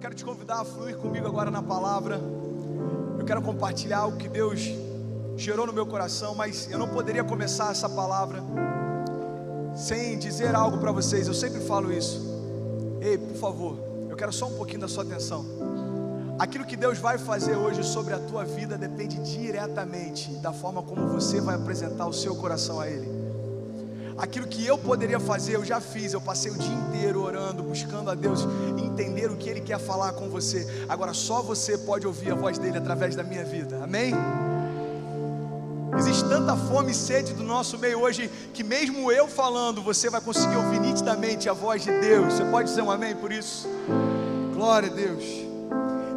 Quero te convidar a fluir comigo agora na palavra. Eu quero compartilhar algo que Deus gerou no meu coração, mas eu não poderia começar essa palavra sem dizer algo para vocês. Eu sempre falo isso. Ei, por favor, eu quero só um pouquinho da sua atenção. Aquilo que Deus vai fazer hoje sobre a tua vida depende diretamente da forma como você vai apresentar o seu coração a Ele. Aquilo que eu poderia fazer, eu já fiz. Eu passei o dia inteiro orando, buscando a Deus, entender o que Ele quer falar com você. Agora só você pode ouvir a voz dEle através da minha vida, amém? Existe tanta fome e sede do nosso meio hoje, que mesmo eu falando, você vai conseguir ouvir nitidamente a voz de Deus. Você pode dizer um amém por isso? Glória a Deus.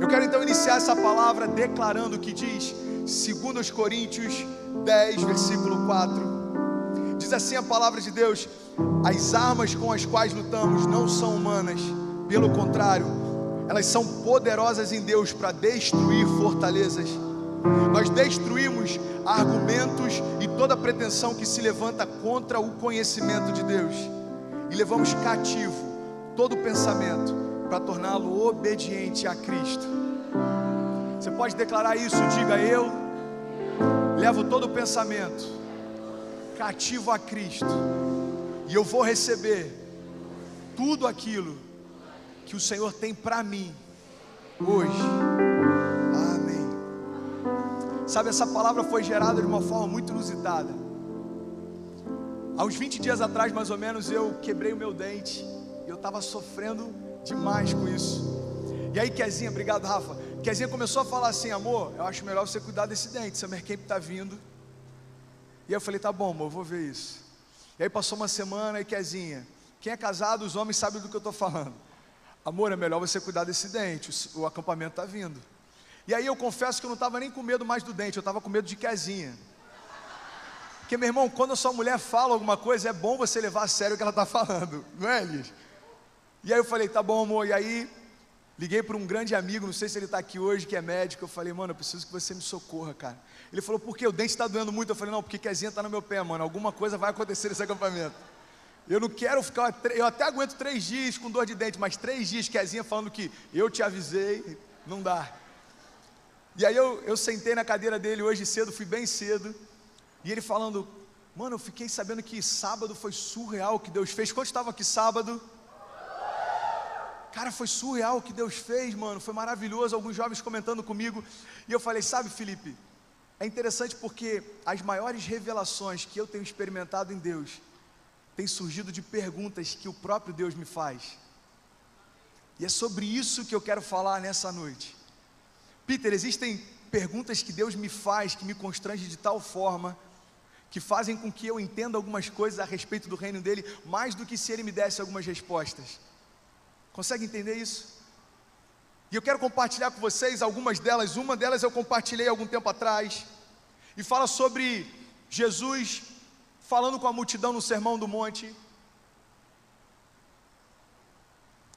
Eu quero então iniciar essa palavra declarando o que diz 2 Coríntios 10, versículo 4. Diz assim a palavra de Deus: as armas com as quais lutamos não são humanas, pelo contrário, elas são poderosas em Deus para destruir fortalezas. Nós destruímos argumentos e toda pretensão que se levanta contra o conhecimento de Deus, e levamos cativo todo pensamento para torná-lo obediente a Cristo. Você pode declarar isso? Diga: eu levo todo pensamento cativo a Cristo, e eu vou receber tudo aquilo que o Senhor tem para mim hoje. Amém. Sabe, essa palavra foi gerada de uma forma muito inusitada. Há uns 20 dias atrás, mais ou menos, eu quebrei o meu dente, e eu estava sofrendo demais com isso. E aí Kezinha, obrigado Rafa, Kezinha começou a falar assim: amor, eu acho melhor você cuidar desse dente, seu Mercamp está vindo. E aí eu falei: tá bom, amor, eu vou ver isso. E aí passou uma semana, e Kezinha, quem é casado, os homens sabem do que eu estou falando. Amor, é melhor você cuidar desse dente, o acampamento está vindo. E aí eu confesso que eu não estava nem com medo mais do dente, eu estava com medo de Kezinha. Porque, meu irmão, quando a sua mulher fala alguma coisa, é bom você levar a sério o que ela está falando, não é, Elias? E aí eu falei: tá bom, amor. E aí liguei para um grande amigo, não sei se ele está aqui hoje, que é médico. Eu falei: mano, eu preciso que você me socorra, cara. Ele falou: por quê? O dente está doendo muito. Eu falei: não, porque Kezinha está no meu pé, mano, alguma coisa vai acontecer nesse acampamento. Eu não quero ficar, eu até aguento 3 dias com dor de dente, mas 3 dias Kezinha falando que eu te avisei, não dá. E aí eu sentei na cadeira dele hoje cedo, fui bem cedo, e ele falando: mano, eu fiquei sabendo que sábado foi surreal o que Deus fez. Quantos estavam aqui sábado? Cara, foi surreal o que Deus fez, mano, foi maravilhoso. Alguns jovens comentando comigo, e eu falei: sabe, Felipe, é interessante porque as maiores revelações que eu tenho experimentado em Deus têm surgido de perguntas que o próprio Deus me faz. E é sobre isso que eu quero falar nessa noite. Peter, existem perguntas que Deus me faz, que me constrangem de tal forma, que fazem com que eu entenda algumas coisas a respeito do reino dele, mais do que se ele me desse algumas respostas. Consegue entender isso? E eu quero compartilhar com vocês algumas delas. Uma delas eu compartilhei algum tempo atrás, e fala sobre Jesus falando com a multidão no Sermão do Monte.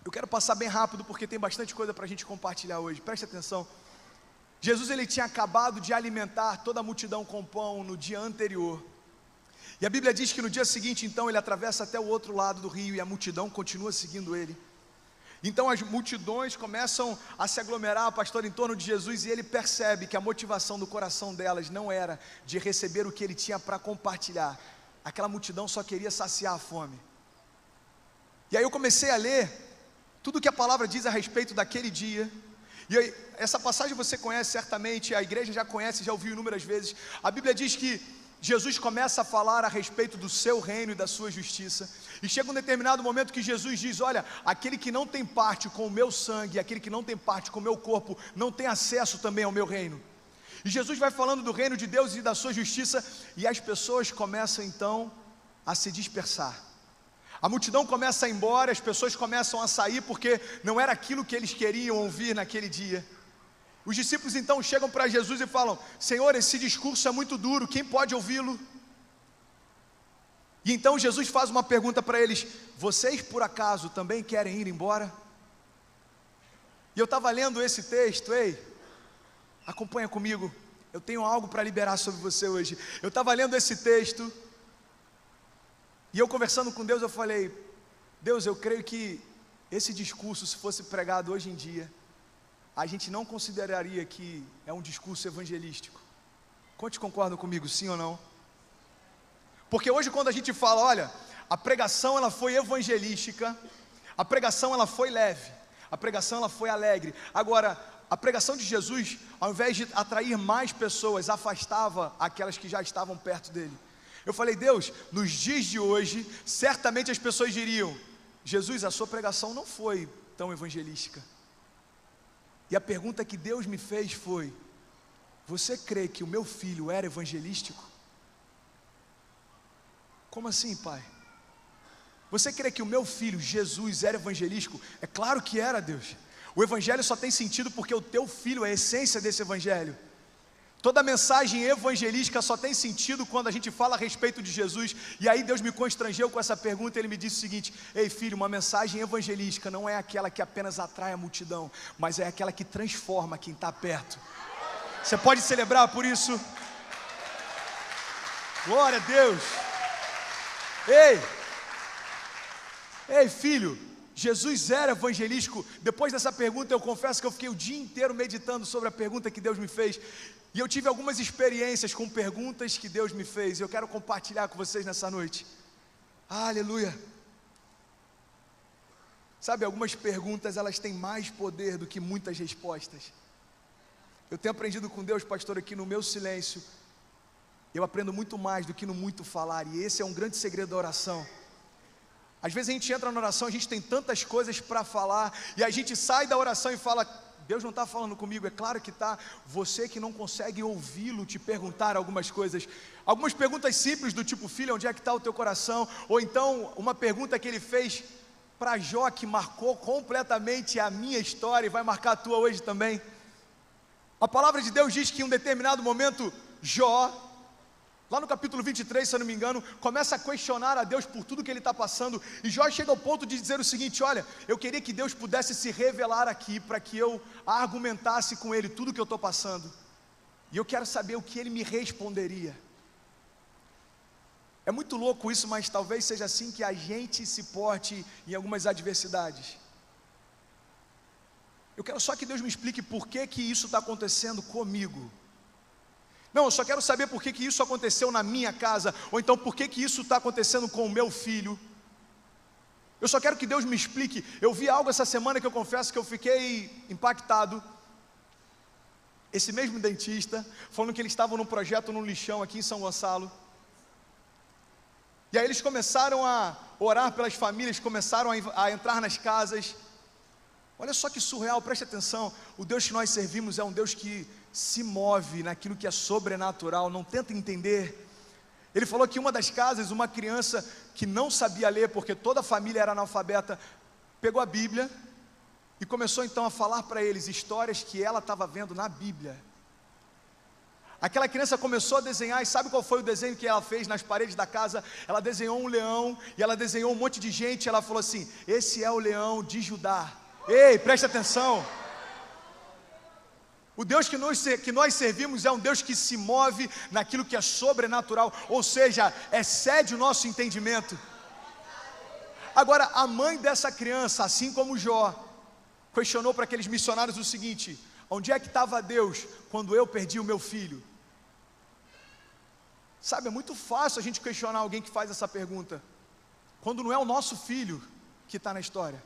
Eu quero passar bem rápido, porque tem bastante coisa para a gente compartilhar hoje. Preste atenção. Jesus, ele tinha acabado de alimentar toda a multidão com pão no dia anterior, e a Bíblia diz que no dia seguinte, então, ele atravessa até o outro lado do rio, e a multidão continua seguindo ele. Então as multidões começam a se aglomerar, pastor, em torno de Jesus, e ele percebe que a motivação do coração delas não era de receber o que ele tinha para compartilhar. Aquela multidão só queria saciar a fome. E aí eu comecei a ler tudo que a palavra diz a respeito daquele dia. E aí, essa passagem você conhece certamente, a igreja já conhece, já ouviu inúmeras vezes. A Bíblia diz que Jesus começa a falar a respeito do seu reino e da sua justiça, e chega um determinado momento que Jesus diz: olha, aquele que não tem parte com o meu sangue, aquele que não tem parte com o meu corpo, não tem acesso também ao meu reino. E Jesus vai falando do reino de Deus e da sua justiça, e as pessoas começam então a se dispersar. A multidão começa a ir embora, as pessoas começam a sair, porque não era aquilo que eles queriam ouvir naquele dia. Os discípulos então chegam para Jesus e falam: Senhor, esse discurso é muito duro, quem pode ouvi-lo? E então Jesus faz uma pergunta para eles: vocês por acaso também querem ir embora? E eu estava lendo esse texto, ei, acompanha comigo, eu tenho algo para liberar sobre você hoje. Eu estava lendo esse texto, e eu conversando com Deus, eu falei: Deus, eu creio que esse discurso, se fosse pregado hoje em dia, a gente não consideraria que é um discurso evangelístico. Quantos concordam comigo, sim ou não? Porque hoje quando a gente fala, olha, a pregação ela foi evangelística, a pregação ela foi leve, a pregação ela foi alegre. Agora, a pregação de Jesus, ao invés de atrair mais pessoas, afastava aquelas que já estavam perto dele. Eu falei, Deus, nos dias de hoje, certamente as pessoas diriam, Jesus, a sua pregação não foi tão evangelística. E a pergunta que Deus me fez foi, você crê que o meu filho era evangelístico? Como assim, pai? Você crê que o meu filho, Jesus, era evangelístico? É claro que era, Deus. O evangelho só tem sentido porque o teu filho é a essência desse evangelho. Toda mensagem evangelística só tem sentido quando a gente fala a respeito de Jesus. E aí Deus me constrangeu com essa pergunta, Ele me disse o seguinte, ei filho, uma mensagem evangelística não é aquela que apenas atrai a multidão, mas é aquela que transforma quem está perto. Você pode celebrar por isso? Glória a Deus. Ei filho, Jesus era evangelístico? Depois dessa pergunta eu confesso que eu fiquei o dia inteiro meditando sobre a pergunta que Deus me fez. E eu tive algumas experiências com perguntas que Deus me fez, e eu quero compartilhar com vocês nessa noite. Aleluia. Sabe, algumas perguntas elas têm mais poder do que muitas respostas. Eu tenho aprendido com Deus, pastor, aqui no meu silêncio, eu aprendo muito mais do que no muito falar, e esse é um grande segredo da oração. Às vezes a gente entra na oração, a gente tem tantas coisas para falar, e a gente sai da oração e fala, Deus não está falando comigo. É claro que está. Você que não consegue ouvi-lo te perguntar algumas coisas, algumas perguntas simples do tipo, filho, onde é que está o teu coração? Ou então uma pergunta que ele fez para Jó, que marcou completamente a minha história e vai marcar a tua hoje também. A palavra de Deus diz que em um determinado momento Jó, lá no capítulo 23, se eu não me engano, começa a questionar a Deus por tudo que ele está passando, e Jó chega ao ponto de dizer o seguinte, olha, eu queria que Deus pudesse se revelar aqui, para que eu argumentasse com Ele tudo que eu estou passando, e eu quero saber o que Ele me responderia. É muito louco isso, mas talvez seja assim que a gente se porte em algumas adversidades. Eu quero só que Deus me explique por que que isso está acontecendo comigo. Não, eu só quero saber por que que isso aconteceu na minha casa, ou então por que que isso está acontecendo com o meu filho. Eu só quero que Deus me explique. Eu vi algo essa semana que eu confesso que eu fiquei impactado. Esse mesmo dentista, falando que eles estavam num projeto num lixão aqui em São Gonçalo. E aí eles começaram a orar pelas famílias, começaram a entrar nas casas. Olha só que surreal, preste atenção. O Deus que nós servimos é um Deus que se move naquilo que é sobrenatural, não tenta entender. Ele falou que em uma das casas, uma criança que não sabia ler, porque toda a família era analfabeta, pegou a Bíblia e começou então a falar para eles histórias que ela estava vendo na Bíblia. Aquela criança começou a desenhar, e sabe qual foi o desenho que ela fez nas paredes da casa? Ela desenhou um leão, e ela desenhou um monte de gente, e ela falou assim, esse é o leão de Judá. Ei, preste atenção. O Deus que nós servimos é um Deus que se move naquilo que é sobrenatural, ou seja, excede o nosso entendimento. Agora, a mãe dessa criança, assim como Jó, questionou para aqueles missionários o seguinte, onde é que estava Deus quando eu perdi o meu filho? Sabe, é muito fácil a gente questionar alguém que faz essa pergunta, quando não é o nosso filho que está na história.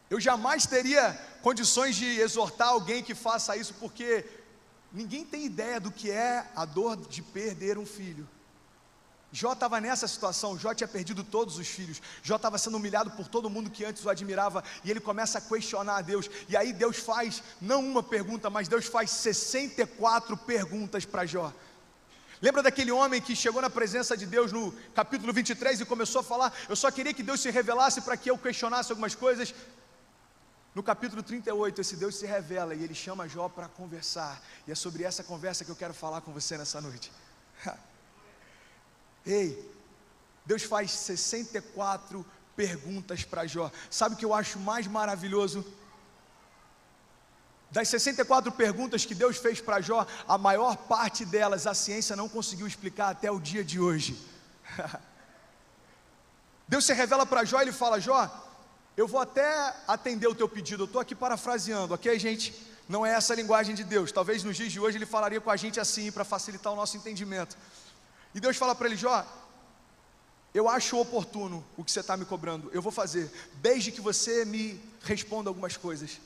Eu jamais teria condições de exortar alguém que faça isso, porque ninguém tem ideia do que é a dor de perder um filho. Jó estava nessa situação, Jó tinha perdido todos os filhos, Jó estava sendo humilhado por todo mundo que antes o admirava, e ele começa a questionar a Deus, e aí Deus faz, não uma pergunta, mas Deus faz 64 perguntas para Jó. Lembra daquele homem que chegou na presença de Deus no capítulo 23 e começou a falar, eu só queria que Deus se revelasse para que eu questionasse algumas coisas. No capítulo 38, esse Deus se revela e ele chama Jó para conversar. E é sobre essa conversa que eu quero falar com você nessa noite. Ei, Deus faz 64 perguntas para Jó. Sabe o que eu acho mais maravilhoso? Das 64 perguntas que Deus fez para Jó, a maior parte delas a ciência não conseguiu explicar até o dia de hoje. Deus se revela para Jó e ele fala, Jó, eu vou até atender o teu pedido, eu estou aqui parafraseando, ok, gente? Não é essa a linguagem de Deus. Talvez nos dias de hoje ele falaria com a gente assim, para facilitar o nosso entendimento. E Deus fala para ele: Jó, eu acho oportuno o que você está me cobrando, eu vou fazer, desde que você me responda algumas coisas.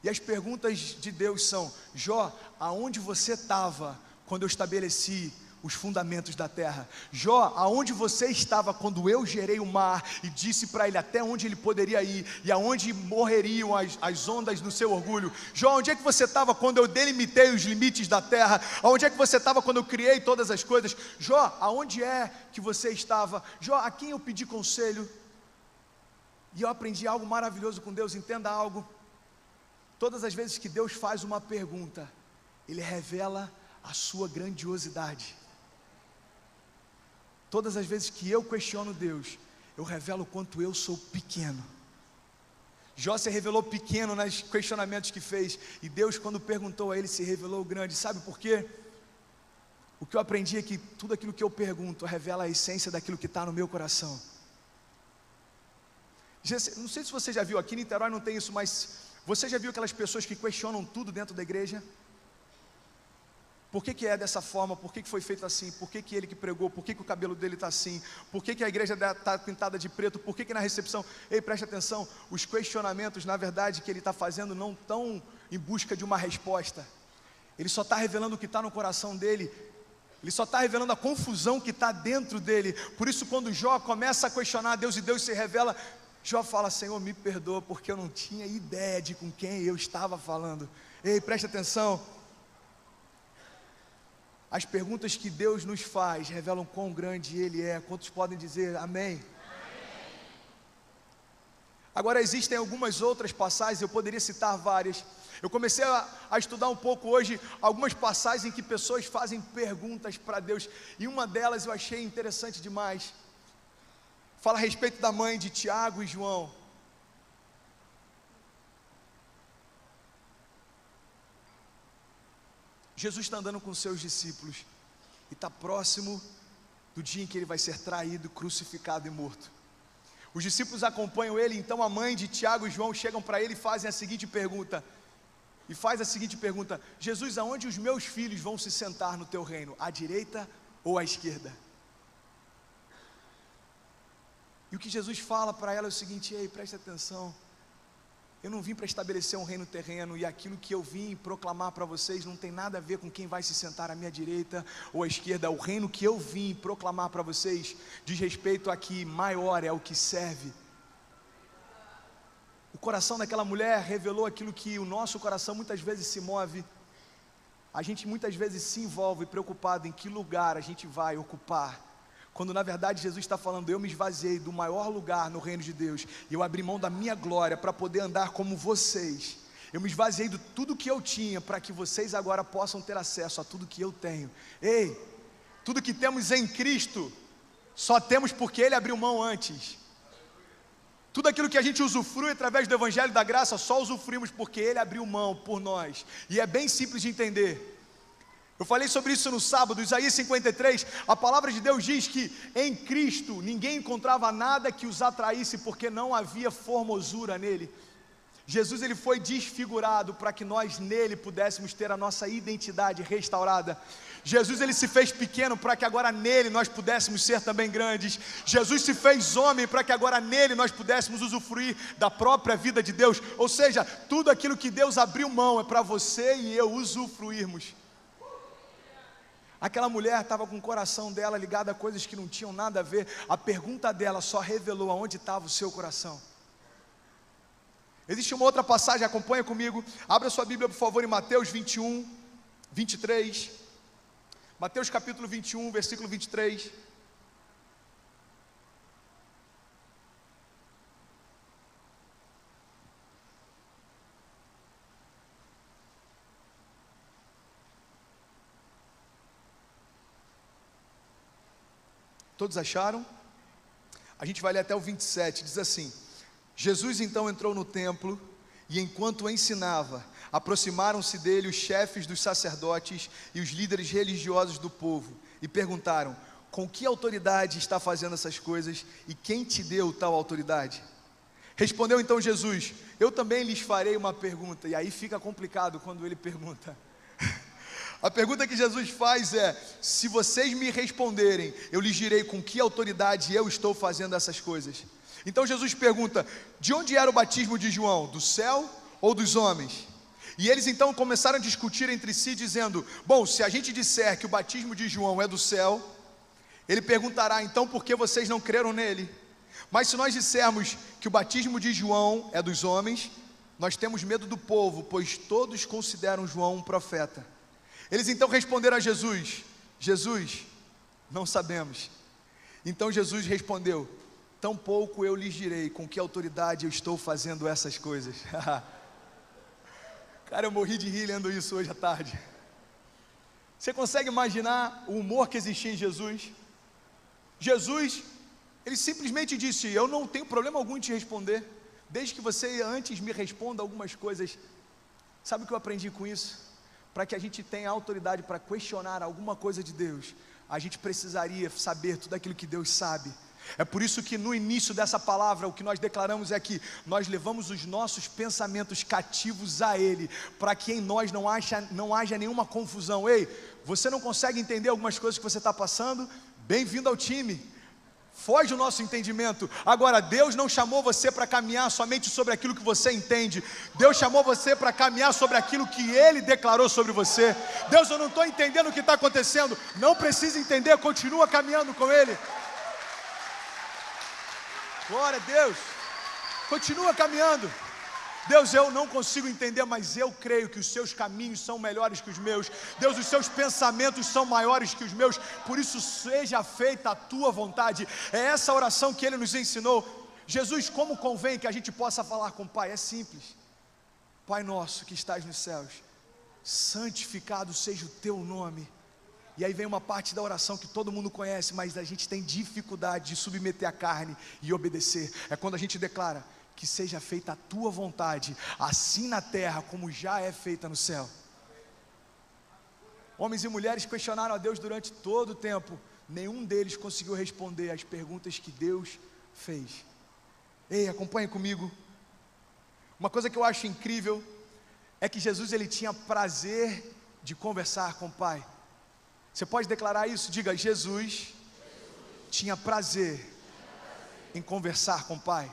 E as perguntas de Deus são: Jó, aonde você estava quando eu estabeleci os fundamentos da terra? Jó, aonde você estava quando eu gerei o mar e disse para ele até onde ele poderia ir e aonde morreriam as ondas no seu orgulho? Jó, onde é que você estava quando eu delimitei os limites da terra? Aonde é que você estava quando eu criei todas as coisas? Jó, aonde é que você estava? Jó, a quem eu pedi conselho? E eu aprendi algo maravilhoso com Deus. Entenda algo: todas as vezes que Deus faz uma pergunta, Ele revela a sua grandiosidade. Todas as vezes que eu questiono Deus, eu revelo o quanto eu sou pequeno. Jó se revelou pequeno nos questionamentos que fez, e Deus, quando perguntou a ele, se revelou grande. Sabe por quê? O que eu aprendi é que tudo aquilo que eu pergunto revela a essência daquilo que está no meu coração. Não sei se você já viu, aqui em Niterói não tem isso, mas você já viu aquelas pessoas que questionam tudo dentro da igreja? Por que é dessa forma? Por que foi feito assim? Por que ele que pregou? Por que o cabelo dele está assim? Por que a igreja está pintada de preto? Por que na recepção? Ei, preste atenção, os questionamentos, na verdade, que ele está fazendo não estão em busca de uma resposta. Ele só está revelando o que está no coração dele. Ele só está revelando a confusão que está dentro dele. Por isso, quando Jó começa a questionar Deus e Deus se revela, Jó fala: Senhor, me perdoa, porque eu não tinha ideia de com quem eu estava falando. Ei, preste atenção. As perguntas que Deus nos faz revelam quão grande Ele é. Quantos podem dizer amém? Amém. Agora, existem algumas outras passagens, eu poderia citar várias. Eu comecei a estudar um pouco hoje algumas passagens em que pessoas fazem perguntas para Deus, e uma delas eu achei interessante demais. Fala a respeito da mãe de Tiago e João. Jesus está andando com os seus discípulos e está próximo do dia em que ele vai ser traído, crucificado e morto. Os discípulos acompanham ele, então a mãe de Tiago e João chegam para ele e fazem a seguinte pergunta. Jesus, aonde os meus filhos vão se sentar no teu reino? À direita ou à esquerda? E o que Jesus fala para ela é o seguinte: ei, preste atenção. Eu não vim para estabelecer um reino terreno, e aquilo que eu vim proclamar para vocês não tem nada a ver com quem vai se sentar à minha direita ou à esquerda. O reino que eu vim proclamar para vocês diz respeito a que maior é o que serve. O coração daquela mulher revelou aquilo que o nosso coração muitas vezes se move. A gente muitas vezes se envolve preocupado em que lugar a gente vai ocupar, quando na verdade Jesus está falando: eu me esvaziei do maior lugar no reino de Deus, e eu abri mão da minha glória para poder andar como vocês. Eu me esvaziei de tudo que eu tinha, para que vocês agora possam ter acesso a tudo que eu tenho. Ei, tudo que temos em Cristo, só temos porque Ele abriu mão antes. Tudo aquilo que a gente usufrui através do Evangelho da Graça, só usufruímos porque Ele abriu mão por nós. E é bem simples de entender. Eu falei sobre isso no sábado, Isaías 53, a palavra de Deus diz que em Cristo ninguém encontrava nada que os atraísse, porque não havia formosura nele. Jesus, ele foi desfigurado para que nós nele pudéssemos ter a nossa identidade restaurada. Jesus, ele se fez pequeno para que agora nele nós pudéssemos ser também grandes. Jesus se fez homem para que agora nele nós pudéssemos usufruir da própria vida de Deus. Ou seja, tudo aquilo que Deus abriu mão é para você e eu usufruirmos. Aquela mulher estava com o coração dela ligado a coisas que não tinham nada a ver. A pergunta dela só revelou aonde estava o seu coração. Existe uma outra passagem, acompanha comigo. Abra sua Bíblia, por favor, em Mateus 21, 23. Mateus capítulo 21, versículo 23. Todos acharam? A gente vai ler até o 27, diz assim: Jesus então entrou no templo, e enquanto ensinava, aproximaram-se dele os chefes dos sacerdotes e os líderes religiosos do povo, e perguntaram: com que autoridade está fazendo essas coisas, e quem te deu tal autoridade? Respondeu então Jesus: eu também lhes farei uma pergunta. E aí fica complicado quando ele pergunta. A pergunta que Jesus faz é: se vocês me responderem, eu lhes direi com que autoridade eu estou fazendo essas coisas. Então Jesus pergunta: de onde era o batismo de João? Do céu ou dos homens? E eles então começaram a discutir entre si, dizendo: bom, se a gente disser que o batismo de João é do céu, ele perguntará: então por que vocês não creram nele? Mas se nós dissermos que o batismo de João é dos homens, nós temos medo do povo, pois todos consideram João um profeta. Eles então responderam a Jesus: Jesus, não sabemos. Então Jesus respondeu: tampouco eu lhes direi com que autoridade eu estou fazendo essas coisas. Cara, eu morri de rir lendo isso hoje à tarde. Você consegue imaginar o humor que existia em Jesus? Jesus, ele simplesmente disse: eu não tenho problema algum em te responder, desde que você antes me responda algumas coisas. Sabe o que eu aprendi com isso? Para que a gente tenha autoridade para questionar alguma coisa de Deus, a gente precisaria saber tudo aquilo que Deus sabe. É por isso que no início dessa palavra, o que nós declaramos é que nós levamos os nossos pensamentos cativos a Ele, para que em nós não haja nenhuma confusão. Ei, você não consegue entender algumas coisas que você está passando? Bem-vindo ao time. Foge do nosso entendimento. Agora, Deus não chamou você para caminhar somente sobre aquilo que você entende. Deus chamou você para caminhar sobre aquilo que Ele declarou sobre você. Deus, eu não estou entendendo o que está acontecendo. Não precisa entender, continua caminhando com Ele. Glória a Deus. Continua caminhando. Deus, eu não consigo entender, mas eu creio que os seus caminhos são melhores que os meus. Deus, os seus pensamentos são maiores que os meus. Por isso seja feita a tua vontade. É essa oração que Ele nos ensinou. Jesus, como convém que a gente possa falar com o Pai? É simples. Pai nosso que estás nos céus, santificado seja o teu nome. E aí vem uma parte da oração que todo mundo conhece, mas a gente tem dificuldade de submeter a carne e obedecer. É quando a gente declara: que seja feita a tua vontade, assim na terra como já é feita no céu. Homens e mulheres questionaram a Deus durante todo o tempo. Nenhum deles conseguiu responder às perguntas que Deus fez. Ei, acompanhe comigo. Uma coisa que eu acho incrível é que Jesus, ele tinha prazer de conversar com o Pai. Você pode declarar isso? Diga: Jesus tinha prazer em conversar com o Pai.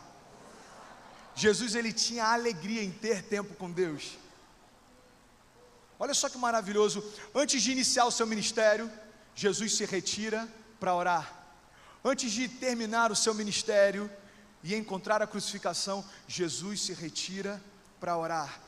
Jesus, ele tinha alegria em ter tempo com Deus. Olha só que maravilhoso. Antes de iniciar o seu ministério, Jesus se retira para orar. Antes de terminar o seu ministério e encontrar a crucificação, Jesus se retira para orar.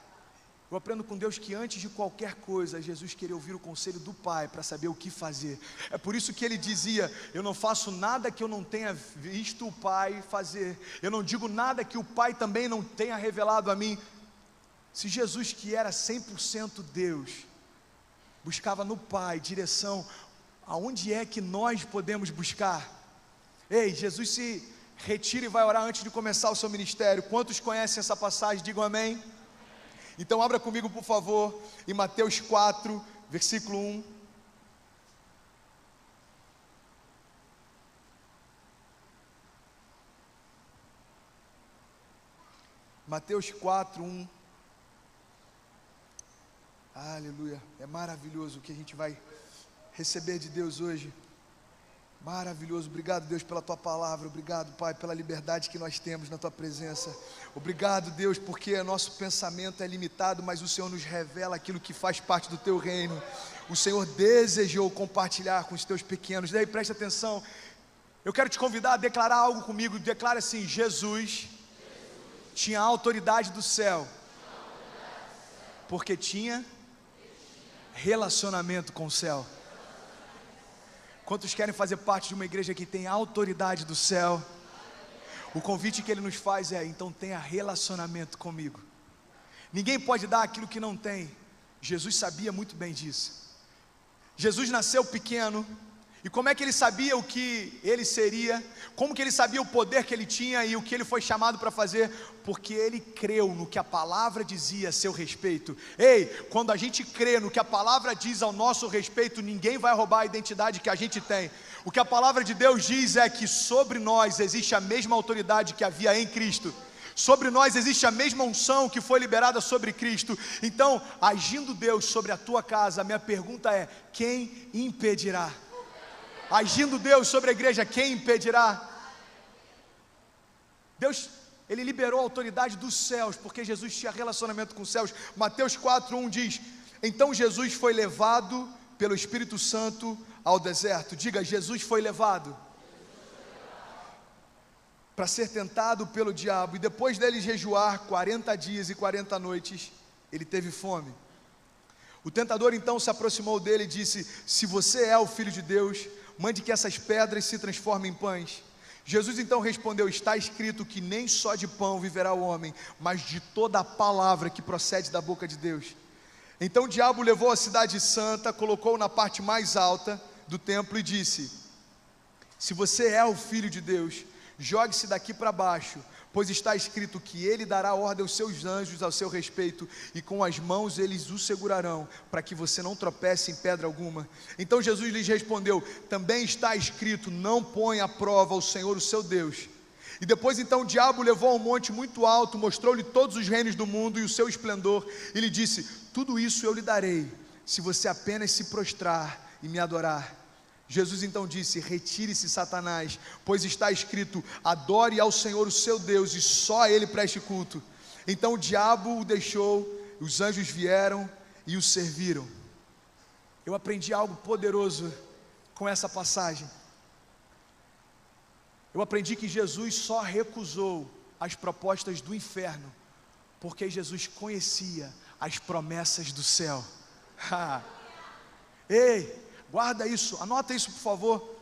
Eu aprendo com Deus que antes de qualquer coisa, Jesus queria ouvir o conselho do Pai para saber o que fazer. É por isso que ele dizia: eu não faço nada que eu não tenha visto o Pai fazer. Eu não digo nada que o Pai também não tenha revelado a mim. Se Jesus, que era 100% Deus, buscava no Pai direção, aonde é que nós podemos buscar? Ei, Jesus se retira e vai orar antes de começar o seu ministério. Quantos conhecem essa passagem? Digam amém. Então abra comigo, por favor, em Mateus 4, versículo 1. Mateus 4, 1. Aleluia. É maravilhoso o que a gente vai receber de Deus hoje. Maravilhoso. Obrigado, Deus, pela tua palavra. Obrigado, Pai, pela liberdade que nós temos na tua presença. Obrigado, Deus, porque nosso pensamento é limitado, mas o Senhor nos revela aquilo que faz parte do teu reino. O Senhor desejou compartilhar com os teus pequenos. Daí presta atenção. Eu quero te convidar a declarar algo comigo. Declara assim: Jesus tinha autoridade do céu, porque tinha relacionamento com o céu. Quantos querem fazer parte de uma igreja que tem autoridade do céu? O convite que Ele nos faz é: então tenha relacionamento comigo. Ninguém pode dar aquilo que não tem. Jesus sabia muito bem disso. Jesus nasceu pequeno. E como é que Ele sabia o que Ele seria? Como que Ele sabia o poder que Ele tinha e o que Ele foi chamado para fazer? Porque Ele creu no que a palavra dizia a seu respeito. Ei, quando a gente crê no que a palavra diz ao nosso respeito, ninguém vai roubar a identidade que a gente tem. O que a palavra de Deus diz é que sobre nós existe a mesma autoridade que havia em Cristo. Sobre nós existe a mesma unção que foi liberada sobre Cristo. Então, agindo Deus sobre a tua casa, a minha pergunta é: quem impedirá? Agindo Deus sobre a igreja, quem impedirá? Deus, Ele liberou a autoridade dos céus, porque Jesus tinha relacionamento com os céus. Mateus 4:1 diz: então Jesus foi levado pelo Espírito Santo ao deserto. Diga: Jesus foi levado para ser tentado pelo diabo, e depois dele jejuar 40 dias e 40 noites, ele teve fome. O tentador então se aproximou dele e disse: se você é o Filho de Deus, mande que essas pedras se transformem em pães. Jesus então respondeu: está escrito que nem só de pão viverá o homem, mas de toda a palavra que procede da boca de Deus. Então o diabo levou a cidade santa, colocou-o na parte mais alta do templo e disse: se você é o Filho de Deus, jogue-se daqui para baixo, pois está escrito que ele dará ordem aos seus anjos ao seu respeito, e com as mãos eles o segurarão, para que você não tropece em pedra alguma. Então Jesus lhes respondeu: também está escrito, não ponha à prova o Senhor o seu Deus. E depois então o diabo levou a um monte muito alto, mostrou-lhe todos os reinos do mundo e o seu esplendor, e lhe disse: tudo isso eu lhe darei, se você apenas se prostrar e me adorar. Jesus então disse: retire-se, Satanás, pois está escrito, adore ao Senhor o seu Deus, e só a Ele preste culto. Então o diabo o deixou, os anjos vieram e o serviram. Eu aprendi algo poderoso com essa passagem. Eu aprendi que Jesus só recusou as propostas do inferno, porque Jesus conhecia as promessas do céu. Ei, guarda isso, anota isso por favor.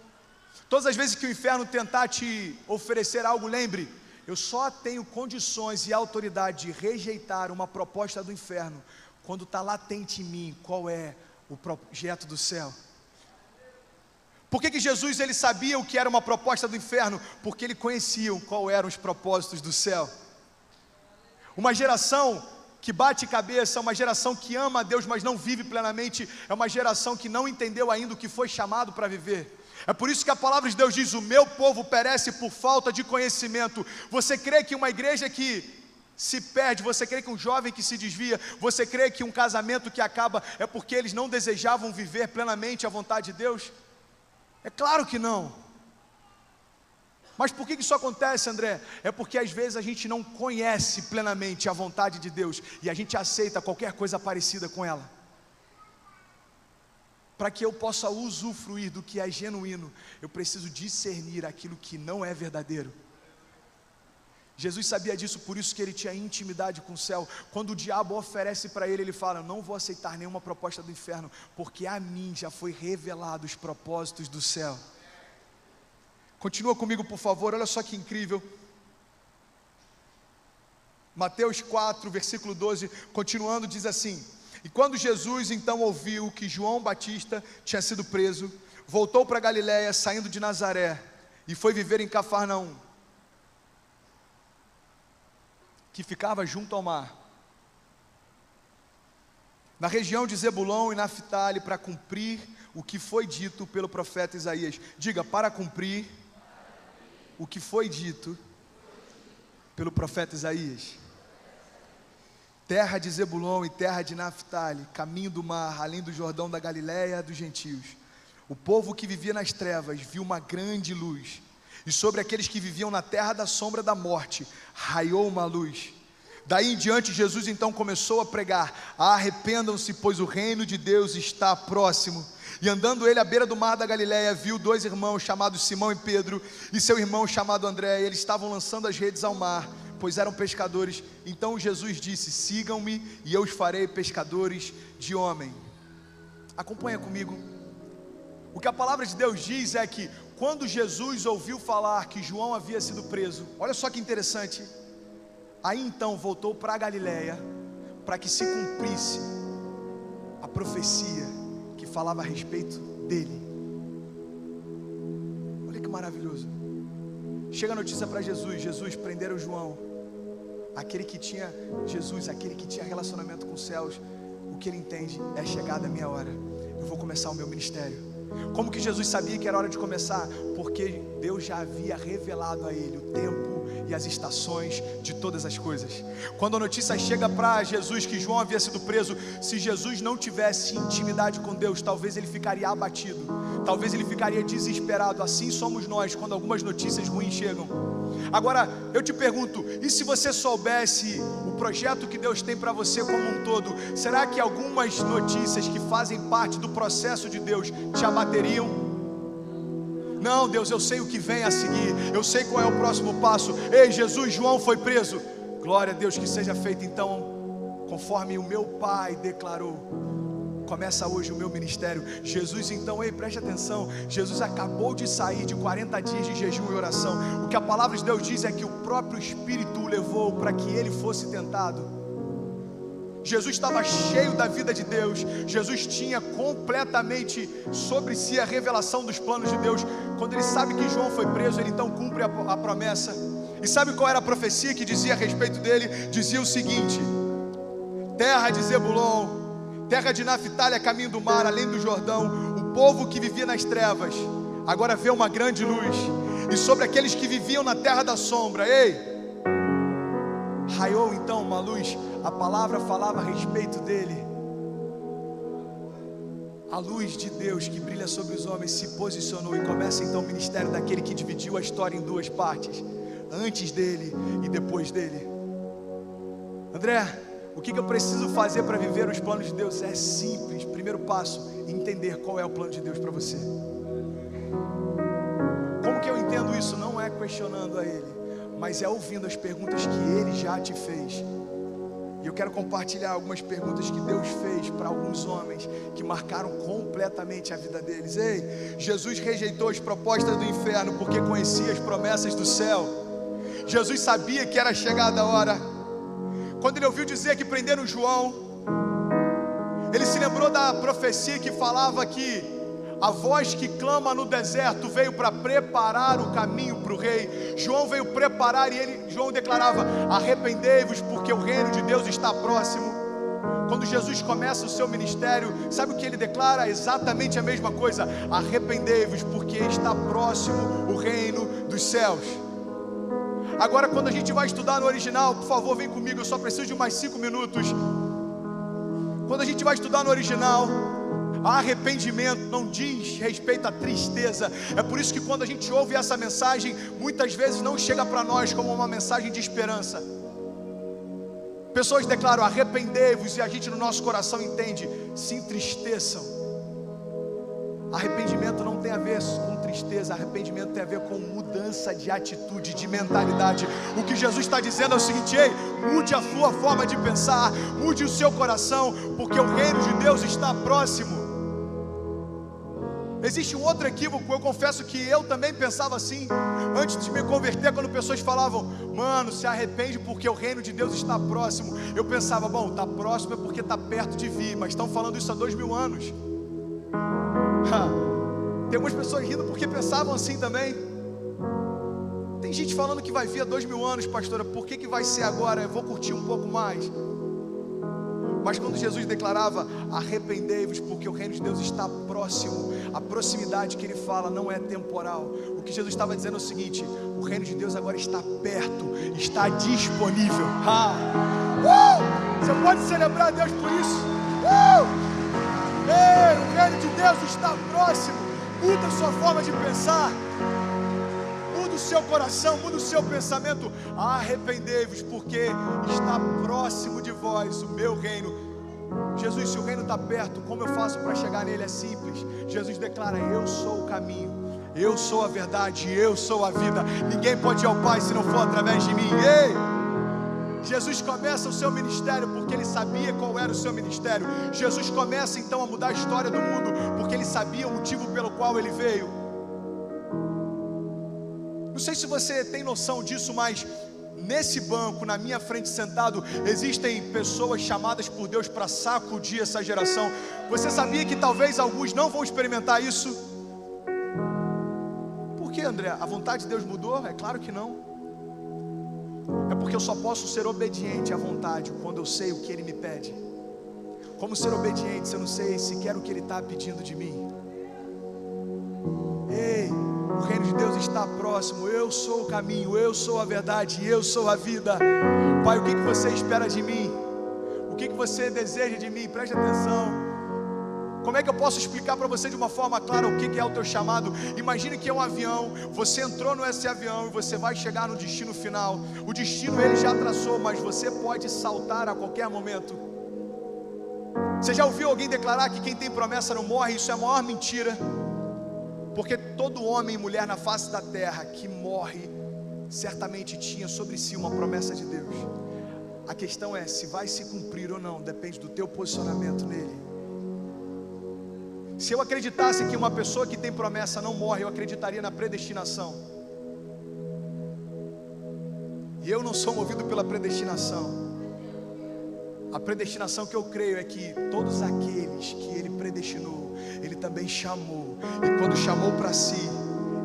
Todas as vezes que o inferno tentar te oferecer algo, lembre: eu só tenho condições e autoridade de rejeitar uma proposta do inferno quando está latente em mim qual é o projeto do céu. Por que Jesus ele sabia o que era uma proposta do inferno? Porque ele conhecia qual eram os propósitos do céu. Uma geração que bate cabeça, uma geração que ama a Deus, mas não vive plenamente, é uma geração que não entendeu ainda o que foi chamado para viver. É por isso que a palavra de Deus diz: o meu povo perece por falta de conhecimento. Você crê que uma igreja que se perde, você crê que um jovem que se desvia, você crê que um casamento que acaba é porque eles não desejavam viver plenamente a vontade de Deus? É claro que não. Mas por que isso acontece, André? É porque às vezes a gente não conhece plenamente a vontade de Deus e a gente aceita qualquer coisa parecida com ela. Para que eu possa usufruir do que é genuíno, eu preciso discernir aquilo que não é verdadeiro. Jesus sabia disso, por isso que ele tinha intimidade com o céu. Quando o diabo oferece para ele, ele fala: não vou aceitar nenhuma proposta do inferno, porque a mim já foi revelado os propósitos do céu. Continua comigo por favor, olha só que incrível. Mateus 4, versículo 12, continuando, diz assim: e quando Jesus então ouviu que João Batista tinha sido preso, voltou para Galiléia, saindo de Nazaré, e foi viver em Cafarnaum, que ficava junto ao mar, na região de Zebulon e Naftali, para cumprir o que foi dito pelo profeta Isaías. Diga: para cumprir o que foi dito pelo profeta Isaías. Terra de Zebulon e terra de Naftali, caminho do mar, além do Jordão da Galiléia dos gentios. O povo que vivia nas trevas viu uma grande luz, e sobre aqueles que viviam na terra da sombra da morte raiou uma luz. Daí em diante Jesus então começou a pregar: arrependam-se, pois o reino de Deus está próximo. E andando ele à beira do mar da Galiléia, viu dois irmãos chamados Simão e Pedro, e seu irmão chamado André. Eles estavam lançando as redes ao mar, pois eram pescadores. Então Jesus disse: sigam-me e eu os farei pescadores de homem. Acompanha comigo. O que a palavra de Deus diz é que quando Jesus ouviu falar que João havia sido preso, olha só que interessante, aí então voltou para a Galiléia, para que se cumprisse a profecia que falava a respeito dele. Olha que maravilhoso. Chega a notícia para Jesus: Jesus, prenderam João. Aquele que tinha Jesus, aquele que tinha relacionamento com os céus, o que ele entende é: chegada a minha hora, eu vou começar o meu ministério. Como que Jesus sabia que era hora de começar? Porque Deus já havia revelado a ele o tempo e as estações de todas as coisas. Quando a notícia chega para Jesus que João havia sido preso, se Jesus não tivesse intimidade com Deus, talvez ele ficaria abatido, talvez ele ficaria desesperado. Assim somos nós quando algumas notícias ruins chegam. Agora eu te pergunto, e se você soubesse o projeto que Deus tem para você como um todo, será que algumas notícias que fazem parte do processo de Deus te abateriam? Não, Deus, eu sei o que vem a seguir, eu sei qual é o próximo passo. Ei, Jesus, João foi preso. Glória a Deus, que seja feito então conforme o meu Pai declarou. Começa hoje o meu ministério. Jesus então, ei, preste atenção, Jesus acabou de sair de 40 dias de jejum e oração. O que a palavra de Deus diz é que o próprio Espírito o levou para que ele fosse tentado. Jesus estava cheio da vida de Deus. Jesus tinha completamente sobre si a revelação dos planos de Deus. Quando ele sabe que João foi preso, ele então cumpre a promessa. E sabe qual era a profecia que dizia a respeito dele? Dizia o seguinte: terra de Zebulon, terra de Naftali, a caminho do mar, além do Jordão, o povo que vivia nas trevas agora vê uma grande luz. E sobre aqueles que viviam na terra da sombra, ei, raiou então uma luz. A palavra falava a respeito dele. A luz de Deus que brilha sobre os homens se posicionou, e começa então o ministério daquele que dividiu a história em duas partes, antes dele e depois dele. André, o que eu preciso fazer para viver os planos de Deus? É simples. Primeiro passo, entender qual é o plano de Deus para você. Como que eu entendo isso? Não é questionando a Ele, mas é ouvindo as perguntas que Ele já te fez. E eu quero compartilhar algumas perguntas que Deus fez para alguns homens que marcaram completamente a vida deles. Ei, Jesus rejeitou as propostas do inferno porque conhecia as promessas do céu. Jesus sabia que era chegada a hora. Quando ele ouviu dizer que prenderam João, ele se lembrou da profecia que falava que a voz que clama no deserto veio para preparar o caminho para o rei. João veio preparar e João declarava: arrependei-vos porque o reino de Deus está próximo. Quando Jesus começa o seu ministério, sabe o que ele declara? Exatamente a mesma coisa: arrependei-vos porque está próximo o reino dos céus. Agora, quando a gente vai estudar no original, por favor, vem comigo, eu só preciso de mais 5 minutos. Quando a gente vai estudar no original, arrependimento não diz respeito à tristeza. É por isso que quando a gente ouve essa mensagem, muitas vezes não chega para nós como uma mensagem de esperança. Pessoas declaram: arrependei-vos, e a gente no nosso coração entende: se entristeçam. Arrependimento não tem a ver com tristeza, arrependimento tem a ver com mudança de atitude, de mentalidade. O que Jesus está dizendo é o seguinte: ei, mude a sua forma de pensar, mude o seu coração, porque o reino de Deus está próximo. Existe um outro equívoco, eu confesso que eu também pensava assim, antes de me converter, quando pessoas falavam: mano, se arrepende porque o reino de Deus está próximo. Eu pensava: bom, está próximo é porque está perto de vir, mas estão falando isso há 2000 anos. Tem algumas pessoas rindo porque pensavam assim também. Tem gente falando que vai vir há 2000 anos, pastora, por que vai ser agora? Eu vou curtir um pouco mais. Mas quando Jesus declarava: arrependei-vos porque o reino de Deus está próximo, a proximidade que ele fala não é temporal. O que Jesus estava dizendo é o seguinte: o reino de Deus agora está perto, está disponível. Você pode celebrar a Deus por isso? Ei, o reino de Deus está próximo. Muda a sua forma de pensar, muda o seu coração, muda o seu pensamento. Arrependei-vos porque está próximo de vós o meu reino. Jesus, se o reino está perto, como eu faço para chegar nele? É simples. Jesus declara: eu sou o caminho, eu sou a verdade, eu sou a vida. Ninguém pode ir ao Pai se não for através de mim. Ei! Jesus começa o seu ministério porque ele sabia qual era o seu ministério. Jesus começa então a mudar a história do mundo porque ele sabia o motivo pelo qual ele veio. Não sei se você tem noção disso, mas nesse banco, na minha frente sentado, existem pessoas chamadas por Deus para sacudir essa geração. Você sabia que talvez alguns não vão experimentar isso? Por que, André? A vontade de Deus mudou? É claro que não. É porque eu só posso ser obediente à vontade quando eu sei o que Ele me pede. Como ser obediente se eu não sei sequer o que Ele está pedindo de mim? Ei, o reino de Deus está próximo. Eu sou o caminho, eu sou a verdade, eu sou a vida. Pai, o que você espera de mim? O que você deseja de mim? Preste atenção. Como é que eu posso explicar para você de uma forma clara o que é o teu chamado? Imagine que é um avião, você entrou nesse avião e você vai chegar no destino final. O destino ele já traçou, mas você pode saltar a qualquer momento. Você já ouviu alguém declarar que quem tem promessa não morre? Isso é a maior mentira. Porque todo homem e mulher na face da terra que morre, certamente tinha sobre si uma promessa de Deus. A questão é se vai se cumprir ou não, depende do teu posicionamento nele. Se eu acreditasse que uma pessoa que tem promessa não morre, eu acreditaria na predestinação. E eu não sou movido pela predestinação. A predestinação que eu creio é que todos aqueles que Ele predestinou, Ele também chamou. E quando chamou para si,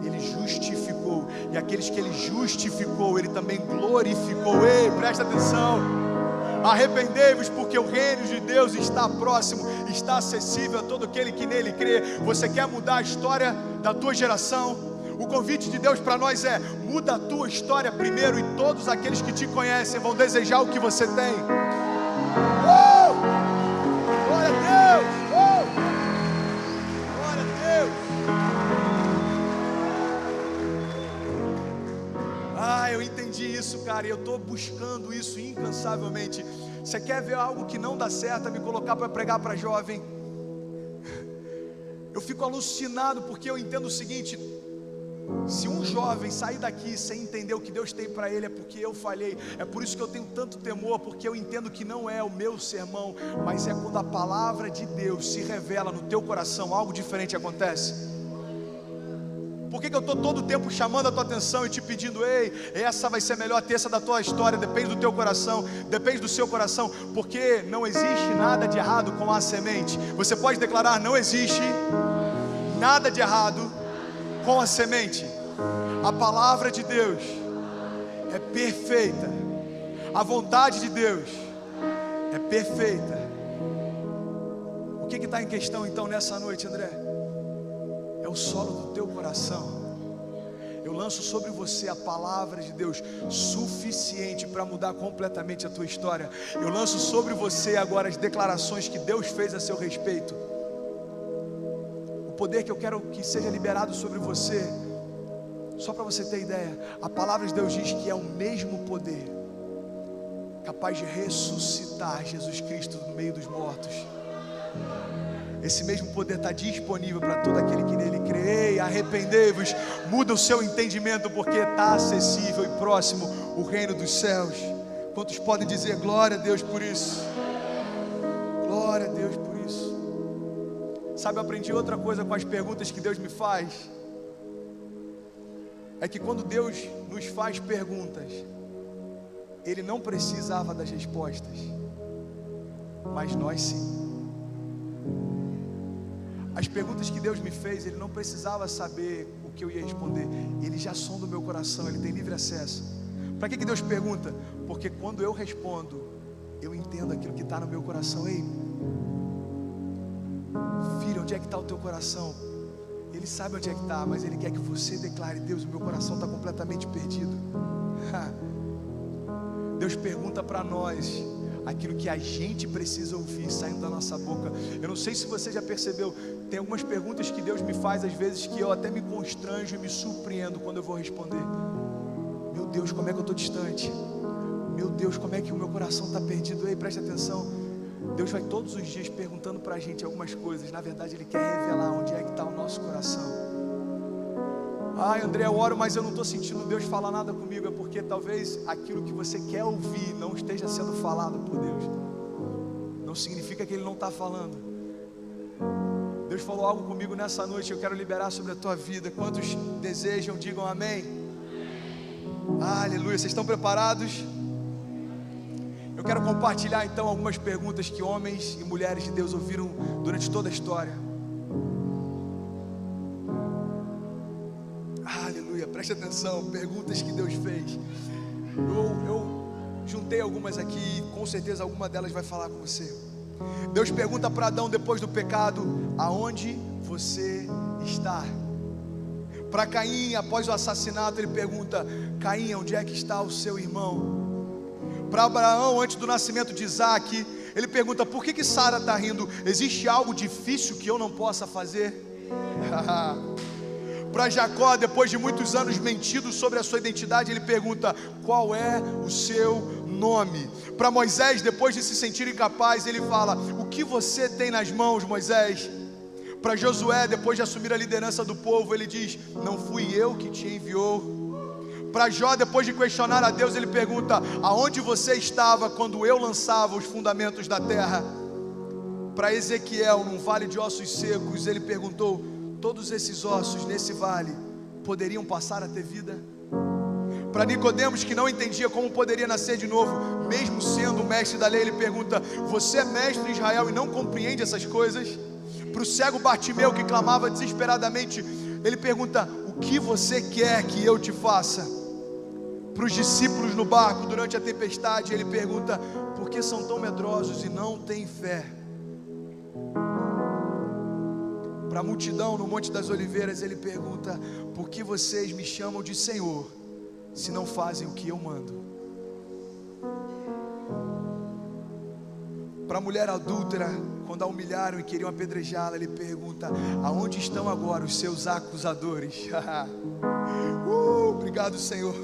Ele justificou. E aqueles que Ele justificou, Ele também glorificou. Ei, presta atenção. Arrependei-vos, porque o reino de Deus está próximo, está acessível a todo aquele que nele crê. Você quer mudar a história da tua geração? O convite de Deus para nós é: muda a tua história primeiro, e todos aqueles que te conhecem vão desejar o que você tem. Glória a Deus! Glória a Deus! Eu entendi isso, cara, e eu estou buscando isso incansavelmente. Você quer ver algo que não dá certo, é me colocar para pregar para jovem. Eu fico alucinado porque eu entendo o seguinte: se um jovem sair daqui sem entender o que Deus tem para ele, é porque eu falhei. É por isso que eu tenho tanto temor, porque eu entendo que não é o meu sermão, mas é quando a palavra de Deus se revela no teu coração, algo diferente acontece. Por que eu estou todo o tempo chamando a tua atenção e te pedindo: ei, essa vai ser a melhor terça da tua história? Depende do teu coração, depende do seu coração, porque não existe nada de errado com a semente. Você pode declarar: não existe nada de errado com a semente. A palavra de Deus é perfeita, a vontade de Deus é perfeita. O que está em questão então nessa noite, André? É o solo do teu coração. Eu lanço sobre você a palavra de Deus suficiente para mudar completamente a tua história. Eu lanço sobre você agora as declarações que Deus fez a seu respeito. O poder que eu quero que seja liberado sobre você, só para você ter ideia, a palavra de Deus diz que é o mesmo poder capaz de ressuscitar Jesus Cristo no meio dos mortos. Esse mesmo poder está disponível para todo aquele que nele crê. Arrependei-vos, muda o seu entendimento, porque está acessível e próximo o reino dos céus. Quantos podem dizer glória a Deus por isso? Glória a Deus por isso. Sabe, eu aprendi outra coisa com as perguntas que Deus me faz. É que quando Deus nos faz perguntas, Ele não precisava das respostas, mas nós sim. As perguntas que Deus me fez, Ele não precisava saber o que eu ia responder. Ele já sonda o meu coração, Ele tem livre acesso. Para que Deus pergunta? Porque quando eu respondo, eu entendo aquilo que está no meu coração. Ei, filho, onde é que está o teu coração? Ele sabe onde é que está, mas Ele quer que você declare: Deus, o meu coração está completamente perdido. Deus pergunta para nós aquilo que a gente precisa ouvir saindo da nossa boca. Eu não sei se você já percebeu, tem algumas perguntas que Deus me faz às vezes que eu até me constranjo e me surpreendo quando eu vou responder. Meu Deus, como é que eu estou distante? Meu Deus, como é que o meu coração está perdido? Ei, preste atenção. Deus vai todos os dias perguntando para a gente algumas coisas. Na verdade Ele quer revelar onde é que está o nosso coração. Ai, André, eu oro, mas eu não estou sentindo Deus falar nada comigo. É porque talvez aquilo que você quer ouvir não esteja sendo falado por Deus. Não significa que Ele não está falando. Deus falou algo comigo nessa noite, eu quero liberar sobre a tua vida. Quantos desejam, digam amém. Aleluia, vocês estão preparados? Eu quero compartilhar então algumas perguntas que homens e mulheres de Deus ouviram durante toda a história. Aleluia, preste atenção, perguntas que Deus fez. Eu juntei algumas aqui, com certeza alguma delas vai falar com você. Deus pergunta para Adão depois do pecado: aonde você está? Para Caim, após o assassinato, ele pergunta: Caim, onde é que está o seu irmão? Para Abraão, antes do nascimento de Isaac, ele pergunta: por que Sara está rindo? Existe algo difícil que eu não possa fazer? Para Jacó, depois de muitos anos mentindo sobre a sua identidade, ele pergunta: qual é o seu nome? Para Moisés, depois de se sentir incapaz, ele fala: o que você tem nas mãos, Moisés? Para Josué, depois de assumir a liderança do povo, ele diz: não fui eu que te enviou. Para Jó, depois de questionar a Deus, ele pergunta: aonde você estava quando eu lançava os fundamentos da terra? Para Ezequiel, num vale de ossos secos, ele perguntou: todos esses ossos nesse vale poderiam passar a ter vida? Para Nicodemos, que não entendia como poderia nascer de novo, mesmo sendo o mestre da lei, ele pergunta: você é mestre em Israel e não compreende essas coisas? Para o cego Bartimeu, que clamava desesperadamente, ele pergunta: o que você quer que eu te faça? Para os discípulos no barco durante a tempestade, ele pergunta: por que são tão medrosos e não têm fé? Para a multidão no Monte das Oliveiras, ele pergunta: por que vocês me chamam de Senhor, se não fazem o que eu mando? Para a mulher adúltera, quando a humilharam e queriam apedrejá-la, ele pergunta: aonde estão agora os seus acusadores? Obrigado, Senhor.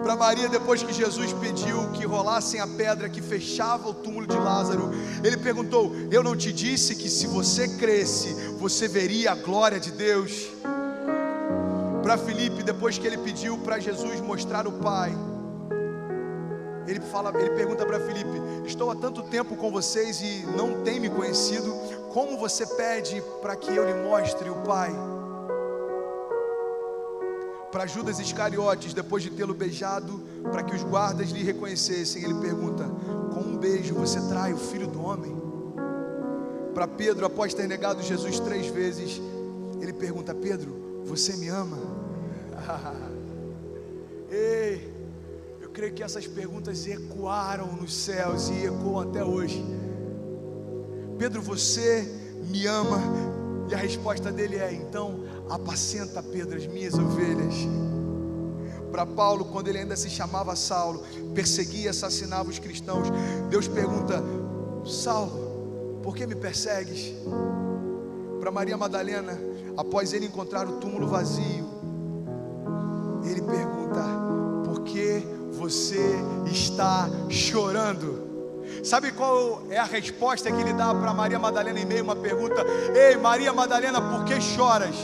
Para Maria, depois que Jesus pediu que rolassem a pedra que fechava o túmulo de Lázaro, ele perguntou: eu não te disse que se você cresce, você veria a glória de Deus? Para Filipe, depois que ele pediu para Jesus mostrar o Pai, ele pergunta para Filipe: estou há tanto tempo com vocês e não tem me conhecido, como você pede para que eu lhe mostre o Pai? Para Judas Iscariotes, depois de tê-lo beijado, para que os guardas lhe reconhecessem, ele pergunta: com um beijo você trai o Filho do Homem? Para Pedro, após ter negado Jesus 3 vezes, ele pergunta: Pedro, você me ama? Ei, eu creio que essas perguntas ecoaram nos céus e ecoam até hoje. Pedro, você me ama? E a resposta dele é: então apacenta, Pedro, as minhas ovelhas. Para Paulo, quando ele ainda se chamava Saulo, perseguia e assassinava os cristãos, Deus pergunta: Saulo, por que me persegues? Para Maria Madalena, após ele encontrar o túmulo vazio, ele pergunta: por que você está chorando? Sabe qual é a resposta que ele dá para Maria Madalena em meio a uma pergunta? Ei, Maria Madalena, por que choras?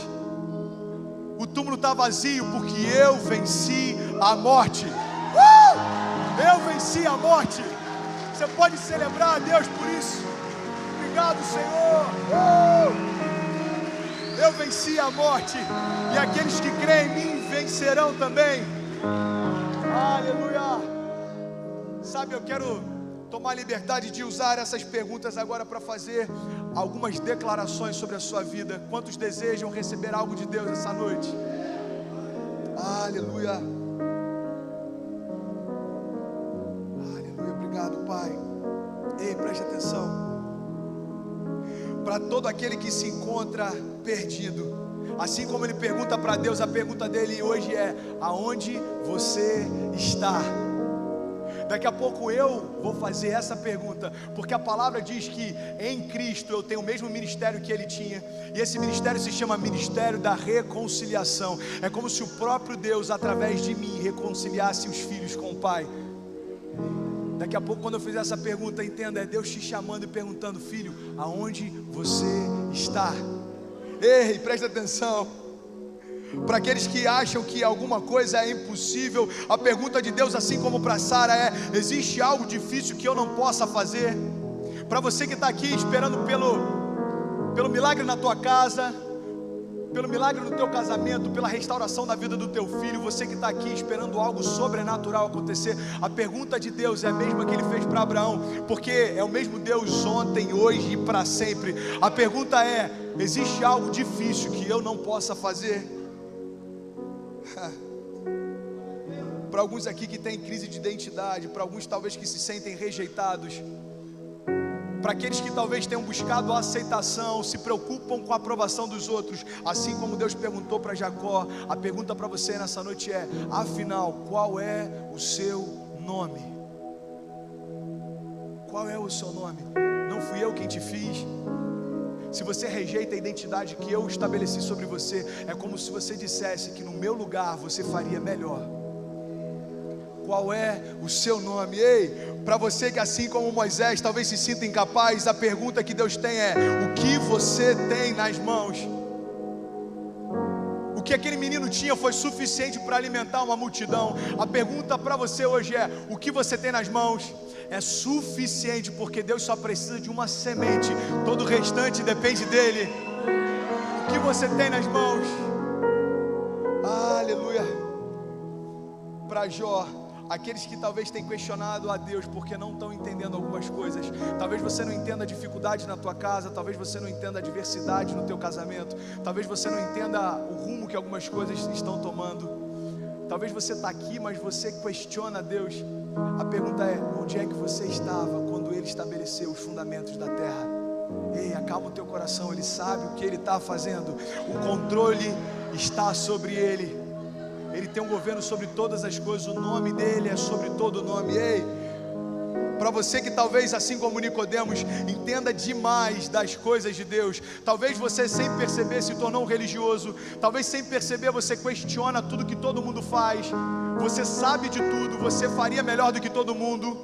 O túmulo está vazio porque eu venci a morte. Eu venci a morte. Você pode celebrar a Deus por isso. Obrigado, Senhor. Eu venci a morte, e aqueles que creem em mim vencerão também. Aleluia. Sabe, eu quero tomar a liberdade de usar essas perguntas agora para fazer algumas declarações sobre a sua vida. Quantos desejam receber algo de Deus essa noite? Aleluia. Aleluia, obrigado, Pai. Ei, preste atenção. Para todo aquele que se encontra perdido, assim como ele pergunta para Deus, a pergunta dele hoje é: aonde você está? Daqui a pouco eu vou fazer essa pergunta, porque a palavra diz que em Cristo eu tenho o mesmo ministério que ele tinha, e esse ministério se chama Ministério da Reconciliação. É como se o próprio Deus, através de mim, reconciliasse os filhos com o Pai. Daqui a pouco, quando eu fizer essa pergunta, entenda, é Deus te chamando e perguntando: filho, aonde você está? Ei, presta atenção. Para aqueles que acham que alguma coisa é impossível, a pergunta de Deus, assim como para Sara, é: existe algo difícil que eu não possa fazer? Para você que está aqui esperando pelo milagre na tua casa, pelo milagre no teu casamento, pela restauração da vida do teu filho, você que está aqui esperando algo sobrenatural acontecer, a pergunta de Deus é a mesma que ele fez para Abraão, porque é o mesmo Deus ontem, hoje e para sempre. A pergunta é: existe algo difícil que eu não possa fazer? Para alguns aqui que têm crise de identidade, para alguns talvez que se sentem rejeitados, Para aqueles que talvez tenham buscado a aceitação, se preocupam com a aprovação dos outros, assim como Deus perguntou para Jacó, a pergunta para você nessa noite é: afinal, qual é o seu nome? Qual é o seu nome? Não fui eu quem te fiz. Se você rejeita a identidade que eu estabeleci sobre você, é como se você dissesse que no meu lugar você faria melhor. Qual é o seu nome? Ei, para você que assim como Moisés talvez se sinta incapaz, a pergunta que Deus tem é: o que você tem nas mãos? O que aquele menino tinha foi suficiente para alimentar uma multidão. A pergunta para você hoje é: o que você tem nas mãos? É suficiente, porque Deus só precisa de uma semente, todo o restante depende dele. O que você tem nas mãos? Aleluia. Para Jó, aqueles que talvez tenham questionado a Deus porque não estão entendendo algumas coisas. Talvez você não entenda a dificuldade na tua casa, talvez você não entenda a adversidade no teu casamento, talvez você não entenda o rumo que algumas coisas estão tomando. Talvez você está aqui, mas você questiona a Deus. A pergunta é: onde é que você estava quando Ele estabeleceu os fundamentos da terra? Ei, acalma o teu coração, Ele sabe o que Ele está fazendo. O controle está sobre Ele. Ele tem um governo sobre todas as coisas. O nome dEle é sobre todo nome. Ei, para você que talvez assim como Nicodemos entenda demais das coisas de Deus, talvez você sem perceber se tornou um religioso, talvez sem perceber você questiona tudo que todo mundo faz, você sabe de tudo, você faria melhor do que todo mundo,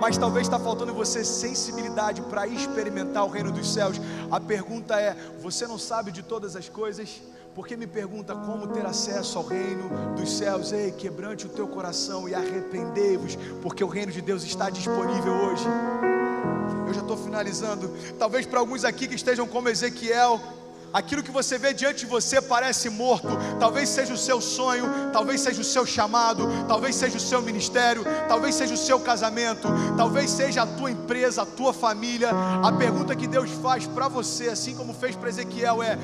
mas talvez está faltando em você sensibilidade para experimentar o reino dos céus. A pergunta é: você não sabe de todas as coisas? Porque me pergunta como ter acesso ao reino dos céus. Ei, quebrante o teu coração e arrependei-vos, porque o reino de Deus está disponível hoje. Eu já estou finalizando. Talvez para alguns aqui que estejam como Ezequiel, aquilo que você vê diante de você parece morto. Talvez seja o seu sonho, talvez seja o seu chamado, talvez seja o seu ministério, talvez seja o seu casamento, talvez seja a tua empresa, a tua família. A pergunta que Deus faz para você, assim como fez para Ezequiel, é: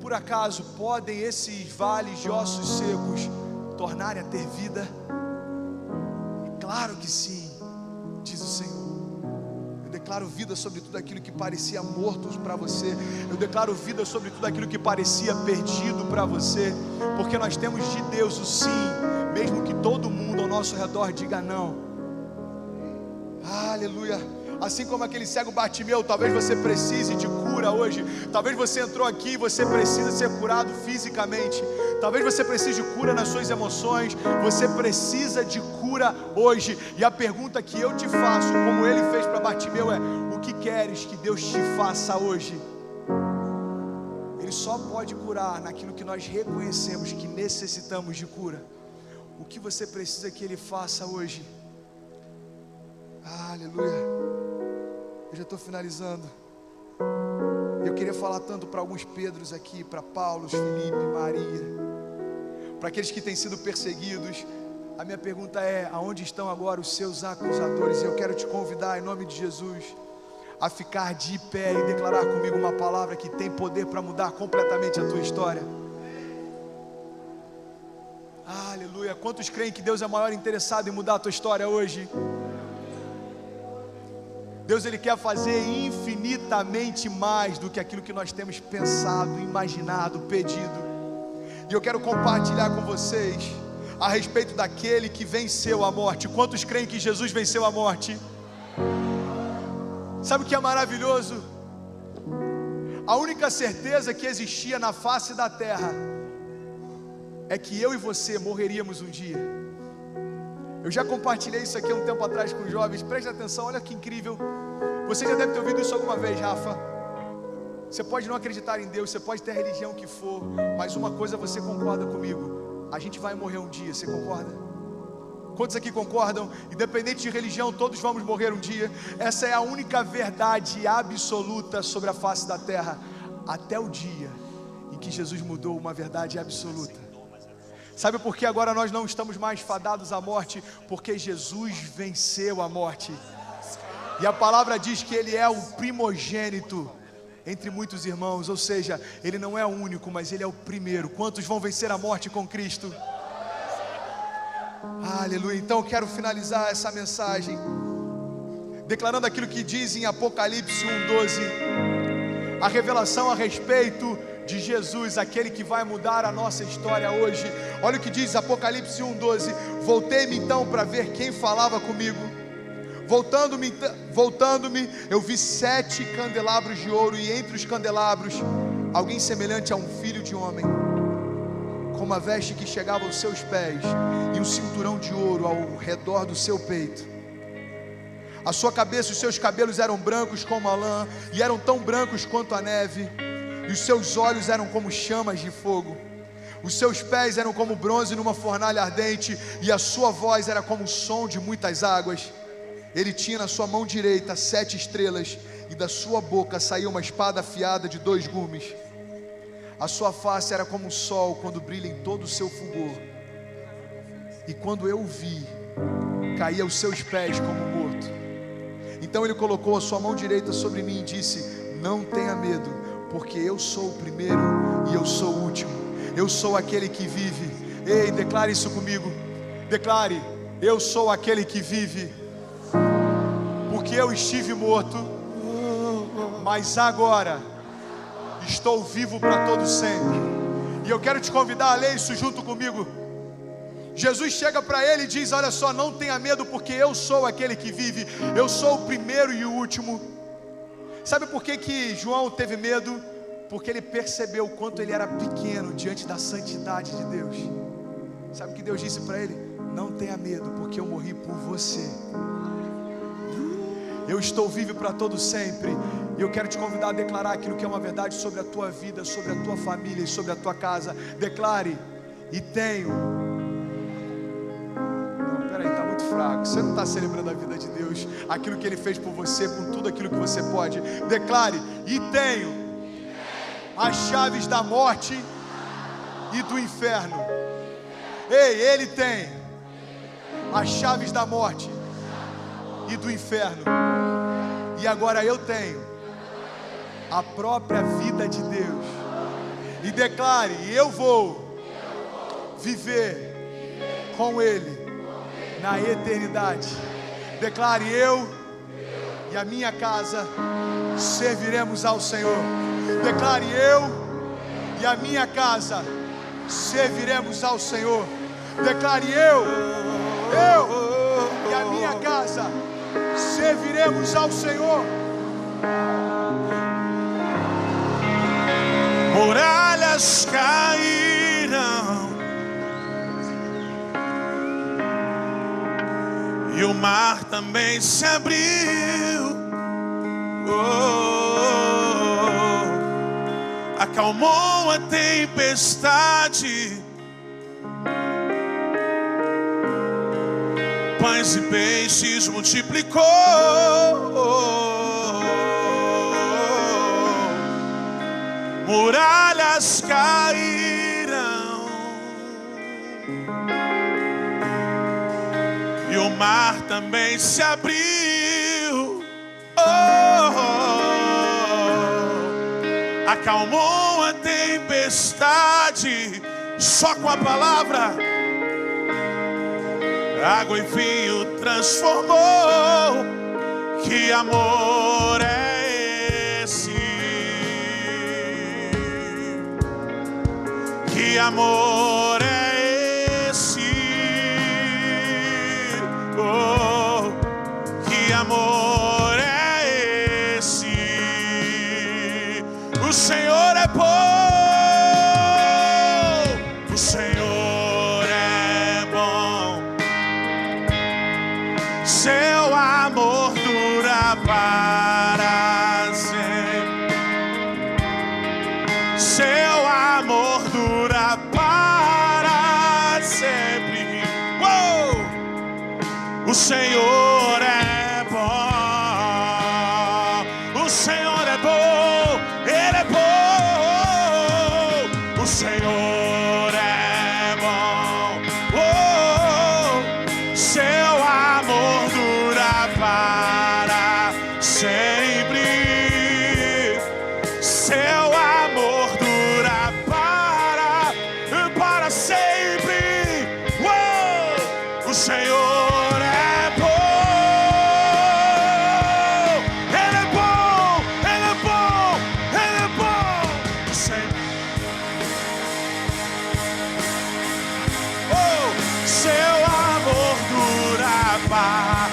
por acaso podem esses vales de ossos secos tornarem a ter vida? Claro que sim, diz o Senhor. Eu declaro vida sobre tudo aquilo que parecia morto para você. Eu declaro vida sobre tudo aquilo que parecia perdido para você, porque nós temos de Deus o sim, mesmo que todo mundo ao nosso redor diga não. Aleluia. Assim como aquele cego Bartimeu, talvez você precise de cura hoje. Talvez você entrou aqui e você precisa ser curado fisicamente. Talvez você precise de cura nas suas emoções. Você precisa de cura hoje. E a pergunta que eu te faço, como ele fez para Bartimeu, é: o que queres que Deus te faça hoje? Ele só pode curar naquilo que nós reconhecemos que necessitamos de cura. O que você precisa que Ele faça hoje? Aleluia. Eu já estou finalizando. Eu queria falar tanto para alguns Pedros aqui, para Paulo, Felipe, Maria, para aqueles que têm sido perseguidos. A minha pergunta é: aonde estão agora os seus acusadores? E eu quero te convidar em nome de Jesus a ficar de pé e declarar comigo uma palavra que tem poder para mudar completamente a tua história. Aleluia. Quantos creem que Deus é maior interessado em mudar a tua história hoje? Deus, Ele quer fazer infinitamente mais do que aquilo que nós temos pensado, imaginado, pedido. E eu quero compartilhar com vocês a respeito daquele que venceu a morte. Quantos creem que Jesus venceu a morte? Sabe o que é maravilhoso? A única certeza que existia na face da terra é que eu e você morreríamos um dia. Eu já compartilhei isso aqui há um tempo atrás com os jovens. Preste atenção, olha que incrível. Você já deve ter ouvido isso alguma vez, Rafa. Você pode não acreditar em Deus, você pode ter a religião que for, mas uma coisa você concorda comigo: a gente vai morrer um dia, você concorda? Quantos aqui concordam? Independente de religião, todos vamos morrer um dia. Essa é a única verdade absoluta sobre a face da terra, até o dia em que Jesus mudou uma verdade absoluta. Sabe por que agora nós não estamos mais fadados à morte? Porque Jesus venceu a morte. E a palavra diz que Ele é o primogênito entre muitos irmãos. Ou seja, Ele não é o único, mas Ele é o primeiro. Quantos vão vencer a morte com Cristo? Aleluia. Então eu quero finalizar essa mensagem declarando aquilo que diz em Apocalipse 1:12, a revelação a respeito de Jesus, aquele que vai mudar a nossa história hoje. Olha o que diz Apocalipse 1:12: voltei-me então para ver quem falava comigo. Voltando-me, eu vi 7 candelabros de ouro, e entre os candelabros, alguém semelhante a um filho de homem, com uma veste que chegava aos seus pés, e um cinturão de ouro ao redor do seu peito. A sua cabeça e os seus cabelos eram brancos como a lã, e eram tão brancos quanto a neve, e os seus olhos eram como chamas de fogo. Os seus pés eram como bronze numa fornalha ardente, e a sua voz era como o som de muitas águas. Ele tinha na sua mão direita 7 estrelas, e da sua boca saía uma espada afiada de 2 gumes. A sua face era como o sol quando brilha em todo o seu fulgor. E quando eu o vi, caí aos seus pés como morto. Então ele colocou a sua mão direita sobre mim e disse: não tenha medo, porque eu sou o primeiro e eu sou o último. Eu sou aquele que vive. Ei, declare isso comigo. Declare: eu sou aquele que vive. Porque eu estive morto, mas agora estou vivo para todo sempre. E eu quero te convidar a ler isso junto comigo. Jesus chega para ele e diz: olha só, não tenha medo, porque eu sou aquele que vive. Eu sou o primeiro e o último. Sabe por que João teve medo? Porque ele percebeu o quanto ele era pequeno diante da santidade de Deus. Sabe o que Deus disse para ele? Não tenha medo, porque eu morri por você. Eu estou vivo para todo sempre. E eu quero te convidar a declarar aquilo que é uma verdade sobre a tua vida, sobre a tua família e sobre a tua casa. Declare: e tenho. Não, peraí, está muito fraco. Você não está celebrando a vida de Deus, aquilo que Ele fez por você, com tudo aquilo que você pode. Declare: e tenho as chaves da morte e do inferno. Ei, Ele tem as chaves da morte e do inferno. E agora eu tenho a própria vida de Deus. E declare: eu vou viver com Ele na eternidade. Declare: eu e a minha casa serviremos ao Senhor. Declare: eu e a minha casa serviremos ao Senhor. Declare: eu e a minha casa serviremos ao Senhor. Muralhas caíram e o mar também se abriu. Acalmou a tempestade. Pães e peixes multiplicou. Muralhas caíram e o mar também se abriu. Acalmou a tempestade só com a palavra. Água e vinho transformou. Que amor é esse? Que amor é esse? Oh, que amor é esse? O Senhor é bom. O Senhor é bom. Seu amor dura para sempre. Seu amor dura para sempre. Uou! O Senhor é bom. O Senhor é bom. Ele é bom. O Senhor é bom. Oh, seu amor dura para sempre. Seu amor dura para sempre. Uou! O Senhor é bom. para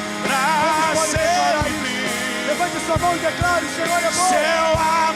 Pode declarar sempre. isso. Levante sua mão e declare: o Senhor é bom. Seu